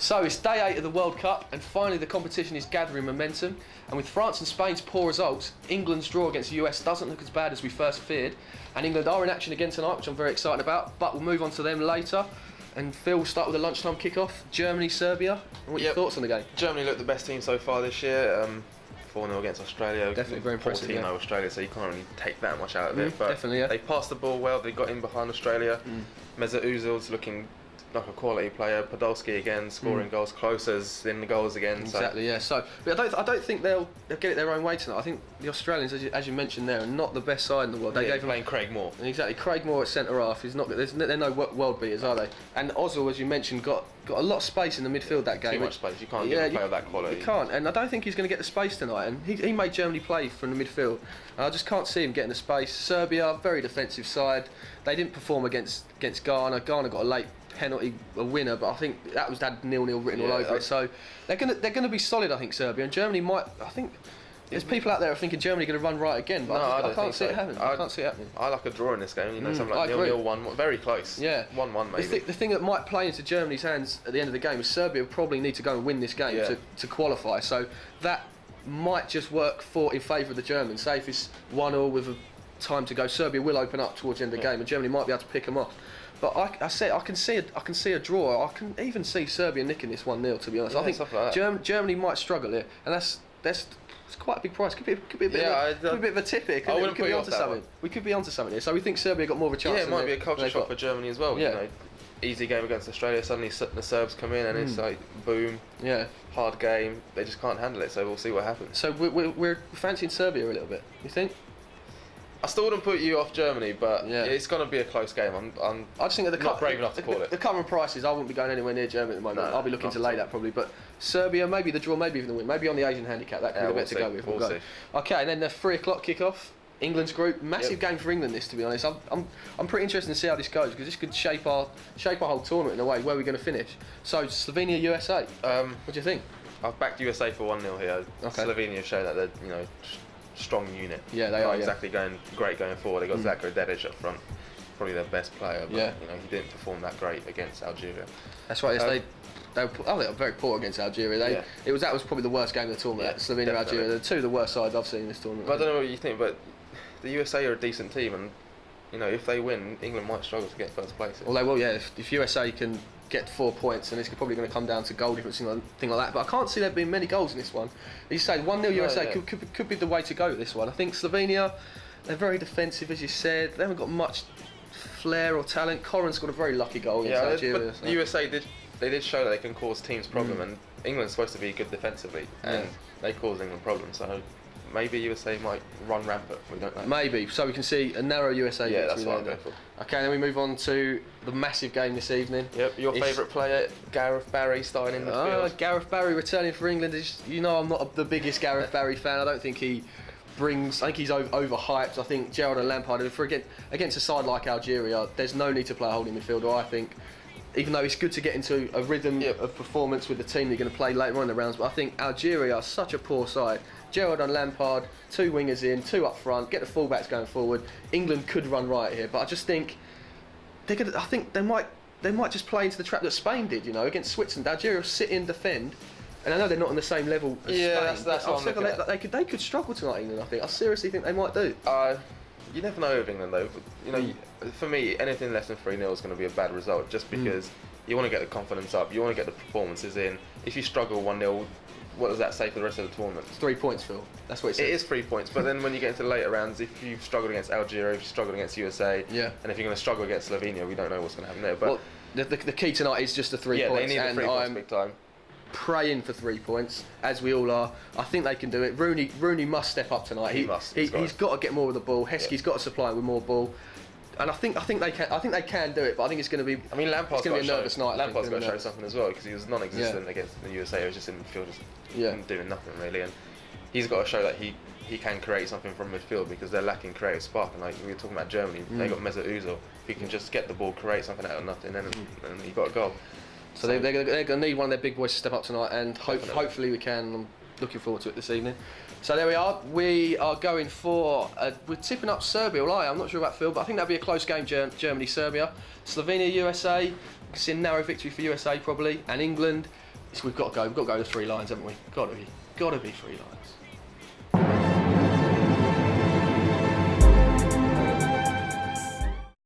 So it's day 8 of the World Cup, and finally the competition is gathering momentum. And with France and Spain's poor results, England's draw against the US doesn't look as bad as we first feared. And England are in action again tonight, which I'm very excited about, but we'll move on to them later. And Phil, we'll start with a lunchtime kickoff. Germany, Serbia. What are your thoughts on the game? Germany looked the best team so far this year. 4-0 against Australia. Definitely very impressive. 14-0 Australia, so you can't really take that much out of it. But definitely, yeah. They passed the ball well. They got in behind Australia. Mesut Ozil's looking like a quality player. Podolski again scoring goals, Klose's in the goals again. Exactly, yeah. So, but I don't think they'll get it their own way tonight. I think the Australians, as you mentioned there, are not the best side in the world. They gave playing Craig Moore. Exactly, Craig Moore at centre half. He's not. They're no world beaters, are they? And Ozil, as you mentioned, got a lot of space in the midfield that game. Too much space. You can't get a player of that quality. You can't, and I don't think he's going to get the space tonight. And he made Germany play from the midfield. And I just can't see him getting the space. Serbia, very defensive side. They didn't perform against Ghana. Ghana got a late penalty, a winner, but I think that was had 0-0 written all over it. So they're gonna be solid, I think, Serbia, and Germany might. I think there's people out there thinking Germany going to run right again, but I can't see it happening. I can't see it happening. I like a draw in this game. You know, something like 0-0, 1-1, very close. Yeah, 1-1 maybe. The thing that might play into Germany's hands at the end of the game is Serbia probably need to go and win this game to qualify. So that might just work in favour of the Germans. Say if it's 1-0 with time to go, Serbia will open up towards the end of the game, and Germany might be able to pick them off. But I can see a draw. I can even see Serbia nicking this 1-0. To be honest, I think like Germany might struggle here, and that's it's quite a big price. Could be a bit of a tip here. I wouldn't put you onto something. We could be onto something here. So we think Serbia got more of a chance. Yeah, it might be a culture shock for Germany as well. Yeah. You know, easy game against Australia. Suddenly the Serbs come in and it's like boom. Yeah. Hard game. They just can't handle it. So we'll see what happens. So we're fancying Serbia a little bit. You think? I still wouldn't put you off Germany, but it's going to be a close game. I just think not brave enough to call it. The current prices, I wouldn't be going anywhere near Germany at the moment. I'll be looking to lay that probably. But Serbia, maybe the draw, maybe even the win, maybe on the Asian handicap. That could be the bet to go with. We'll see. Okay, and then the 3 o'clock kickoff. England's group, massive game for England. This, to be honest, I'm pretty interested to see how this goes because this could shape our whole tournament in a way. Where we're going to finish. So Slovenia USA. What do you think? I've backed USA for 1-0 here. Okay. Slovenia have shown that they're strong unit. Yeah, they are. Exactly going forward. They got Zako Dedic up front, probably their best player. But, he didn't perform that great against Algeria. That's right. Yes, they were very poor against Algeria. That was probably the worst game of the tournament. Slovenia, Algeria, the two of the worst sides I've seen in this tournament. But I don't know what you think, but the USA are a decent team, and if they win, England might struggle to get first place. Well, they will. Yeah, if USA can get 4 points, and it's probably going to come down to goal difference, thing like that. But I can't see there being many goals in this one. You say 1-0 USA could be the way to go with this one. I think Slovenia, they're very defensive, as you said. They haven't got much flair or talent. Corrin's got a very lucky goal against Algeria. But the USA did show that they can cause teams problem, and England's supposed to be good defensively, and they cause England problems. So maybe USA might run rampant. We don't know. Maybe. So we can see a narrow USA. Yeah, that's what I'm going for. Okay, then we move on to the massive game this evening. Yep, your favourite player, Gareth Barry, starting in the field. Gareth Barry returning for England. I'm not the biggest Gareth Barry fan. I don't think he brings. I think he's overhyped. I think Gerrard and Lampard, against a side like Algeria, there's no need to play a holding midfielder. I think. Even though it's good to get into a rhythm of performance with the team you're going to play later on in the rounds, but I think Algeria are such a poor side. Gerrard and Lampard, 2 wingers in, 2 up front, get the fullbacks going forward. England could run right here, but I just think I think they might just play into the trap that Spain did, against Switzerland. Algeria sit in, defend, and I know they're not on the same level as Spain. That's what I'm looking at. They could struggle tonight, England. I seriously think they might do. You never know with England though. For me, anything less than 3-0 is going to be a bad result, just because you want to get the confidence up, you want to get the performances in. If you struggle 1-0, what does that say for the rest of the tournament? It's 3 points, Phil. That's what it says. It is 3 points, but then when you get into the later rounds, if you've struggled against Algeria, if you've struggled against USA, and if you're going to struggle against Slovenia, we don't know what's going to happen there. But the key tonight is just the 3 points. Yeah, they need the 3 points big time. Praying for 3 points, as we all are. I think they can do it. Rooney must step up tonight. He must. He's got to get more of the ball. Heskey's got to supply him with more ball. And I think they can do it, but I think it's going to be. I mean, Lampard's going to be a nervous night. Lampard's got to show something as well, because he was non-existent against the USA. He was just in midfield, just doing nothing really, and he's got to show that he can create something from midfield, because they're lacking creative spark. And like we were talking about Germany, they got Mesut Ozil. If he can just get the ball, create something out of nothing, and he got a goal. So they're going to need one of their big boys to step up tonight, and hopefully we can. I'm looking forward to it this evening. So there we are. We are going for. We're tipping up Serbia. Well, I'm not sure about Phil, but I think that'll be a close game. Germany, Serbia, Slovenia, USA. See a narrow victory for USA probably, and England. we've got to go. We've got to go to 3 lines, haven't we? Got to be 3 lines.